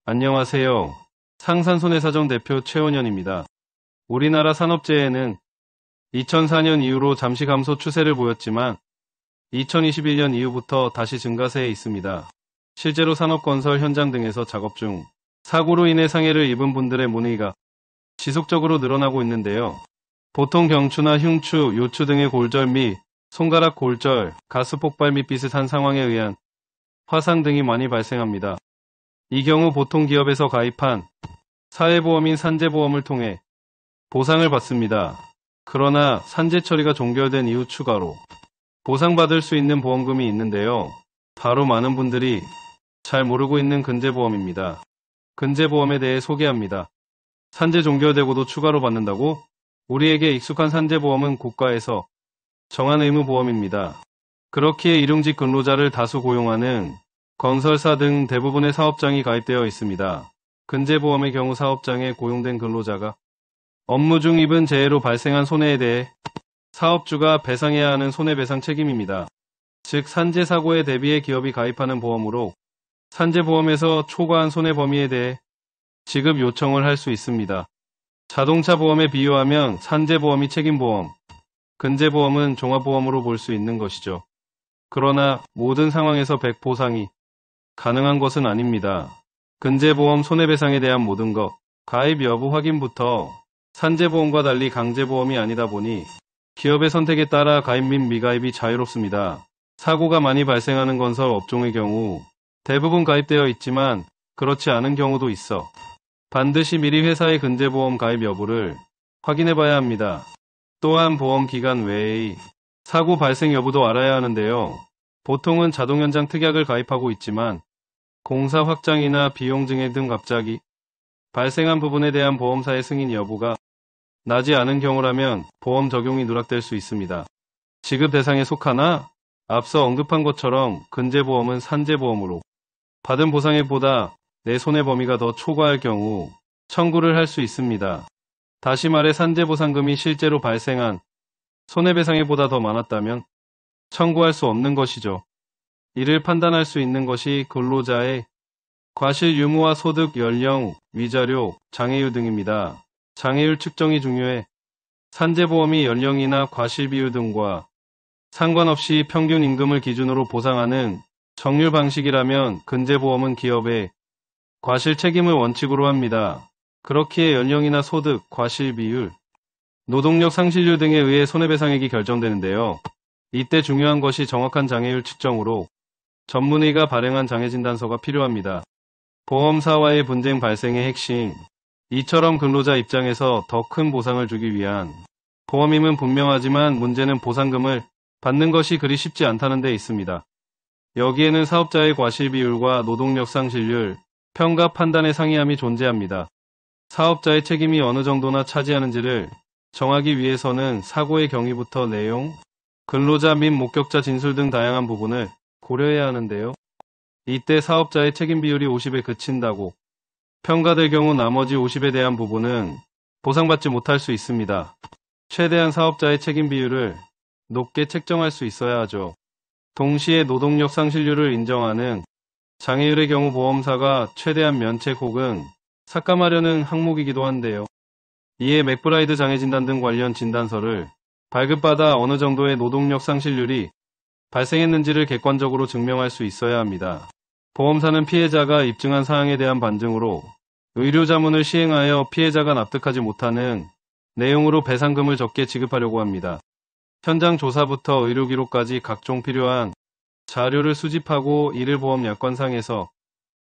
안녕하세요. 상산손해사정 대표 최원현입니다. 우리나라 산업재해는 2004년 이후로 잠시 감소 추세를 보였지만 2021년 이후부터 다시 증가세에 있습니다. 실제로 산업건설 현장 등에서 작업 중 사고로 인해 상해를 입은 분들의 문의가 지속적으로 늘어나고 있는데요. 보통 경추나 흉추, 요추 등의 골절 및 손가락 골절, 가스 폭발 및 비슷한 상황에 의한 화상 등이 많이 발생합니다. 이 경우 보통 기업에서 가입한 사회보험인 산재보험을 통해 보상을 받습니다. 그러나 산재 처리가 종결된 이후 추가로 보상받을 수 있는 보험금이 있는데요. 바로 많은 분들이 잘 모르고 있는 근제보험입니다. 근제보험에 대해 소개합니다. 산재 종결되고도 추가로 받는다고? 우리에게 익숙한 산재보험은 국가에서 정한 의무보험입니다. 그렇기에 일용직 근로자를 다수 고용하는 건설사 등 대부분의 사업장이 가입되어 있습니다. 근제보험의 경우 사업장에 고용된 근로자가 업무 중 입은 재해로 발생한 손해에 대해 사업주가 배상해야 하는 손해배상 책임입니다. 즉 산재사고에 대비해 기업이 가입하는 보험으로 산재보험에서 초과한 손해 범위에 대해 지급 요청을 할 수 있습니다. 자동차 보험에 비유하면 산재보험이 책임보험, 근제보험은 종합보험으로 볼 수 있는 것이죠. 그러나 모든 상황에서 100% 보상이 가능한 것은 아닙니다. 근제보험 손해배상에 대한 모든 것, 가입 여부 확인부터 산재보험과 달리 강제보험이 아니다 보니 기업의 선택에 따라 가입 및 미가입이 자유롭습니다. 사고가 많이 발생하는 건설 업종의 경우 대부분 가입되어 있지만 그렇지 않은 경우도 있어 반드시 미리 회사의 근제보험 가입 여부를 확인해 봐야 합니다. 또한 보험 기간 외의 사고 발생 여부도 알아야 하는데요. 보통은 자동연장 특약을 가입하고 있지만 공사 확장이나 비용 증액 등 갑자기 발생한 부분에 대한 보험사의 승인 여부가 나지 않은 경우라면 보험 적용이 누락될 수 있습니다. 지급 대상에 속하나 앞서 언급한 것처럼 근제보험은 산재보험으로 받은 보상액 보다 내 손해 범위가 더 초과할 경우 청구를 할 수 있습니다. 다시 말해 산재보상금이 실제로 발생한 손해배상액보다 더 많았다면 청구할 수 없는 것이죠. 이를 판단할 수 있는 것이 근로자의 과실 유무와 소득, 연령, 위자료, 장애율 등입니다. 장애율 측정이 중요해 산재보험이 연령이나 과실 비율 등과 상관없이 평균 임금을 기준으로 보상하는 정률 방식이라면 근제보험은 기업의 과실 책임을 원칙으로 합니다. 그렇기에 연령이나 소득, 과실 비율, 노동력 상실률 등에 의해 손해배상액이 결정되는데요. 이때 중요한 것이 정확한 장애율 측정으로 전문의가 발행한 장애진단서가 필요합니다. 보험사와의 분쟁 발생의 핵심, 이처럼 근로자 입장에서 더 큰 보상을 주기 위한 보험임은 분명하지만 문제는 보상금을 받는 것이 그리 쉽지 않다는 데 있습니다. 여기에는 사업자의 과실 비율과 노동력 상실률, 평가 판단의 상이함이 존재합니다. 사업자의 책임이 어느 정도나 차지하는지를 정하기 위해서는 사고의 경위부터 내용, 근로자 및 목격자 진술 등 다양한 부분을 고려해야 하는데요. 이때 사업자의 책임 비율이 50에 그친다고 평가될 경우 나머지 50에 대한 부분은 보상받지 못할 수 있습니다. 최대한 사업자의 책임 비율을 높게 책정할 수 있어야 하죠. 동시에 노동력 상실률을 인정하는 장애율의 경우 보험사가 최대한 면책 혹은 삭감하려는 항목이기도 한데요. 이에 맥브라이드 장애진단 등 관련 진단서를 발급받아 어느 정도의 노동력 상실률이 발생했는지를 객관적으로 증명할 수 있어야 합니다. 보험사는 피해자가 입증한 사항에 대한 반증으로 의료자문을 시행하여 피해자가 납득하지 못하는 내용으로 배상금을 적게 지급하려고 합니다. 현장 조사부터 의료기록까지 각종 필요한 자료를 수집하고 이를 보험 약관상에서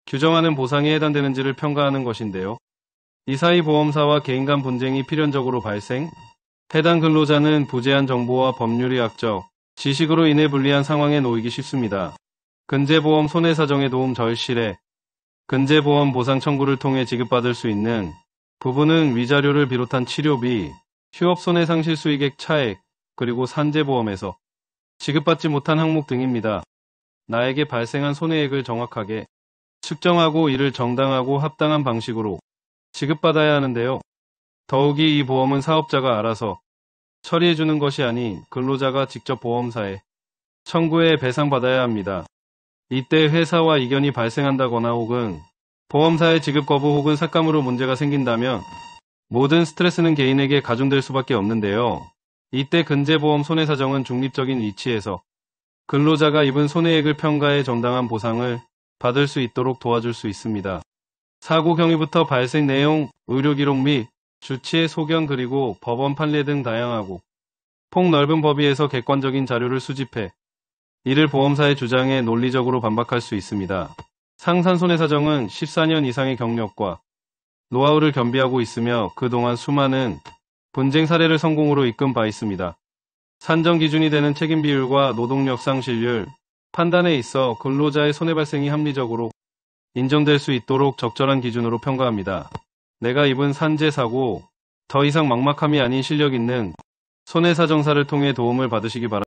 규정하는 보상에 해당되는지를 평가하는 것인데요. 이 사이 보험사와 개인 간 분쟁이 필연적으로 발생, 해당 근로자는 부재한 정보와 법률의학적 지식으로 인해 불리한 상황에 놓이기 쉽습니다. 근제보험 손해사정의 도움 절실해 근제보험 보상 청구를 통해 지급받을 수 있는 부분은 위자료를 비롯한 치료비, 휴업손해상실 수익액 차액, 그리고 산재보험에서 지급받지 못한 항목 등입니다. 나에게 발생한 손해액을 정확하게 측정하고 이를 정당하고 합당한 방식으로 지급받아야 하는데요. 더욱이 이 보험은 사업자가 알아서 처리해주는 것이 아닌 근로자가 직접 보험사에 청구해 배상받아야 합니다. 이때 회사와 이견이 발생한다거나 혹은 보험사의 지급 거부 혹은 삭감으로 문제가 생긴다면 모든 스트레스는 개인에게 가중될 수밖에 없는데요. 이때 근제보험 손해사정은 중립적인 위치에서 근로자가 입은 손해액을 평가해 정당한 보상을 받을 수 있도록 도와줄 수 있습니다. 사고 경위부터 발생 내용, 의료기록 및 주치의 소견 그리고 법원 판례 등 다양하고 폭넓은 범위에서 객관적인 자료를 수집해 이를 보험사의 주장에 논리적으로 반박할 수 있습니다. 상산손해사정은 14년 이상의 경력과 노하우를 겸비하고 있으며 그동안 수많은 분쟁 사례를 성공으로 이끈 바 있습니다. 산정 기준이 되는 책임 비율과 노동력 상실률 판단에 있어 근로자의 손해 발생이 합리적으로 인정될 수 있도록 적절한 기준으로 평가합니다. 내가 입은 산재 사고, 더 이상 막막함이 아닌 실력 있는 손해사정사를 통해 도움을 받으시기 바랍니다.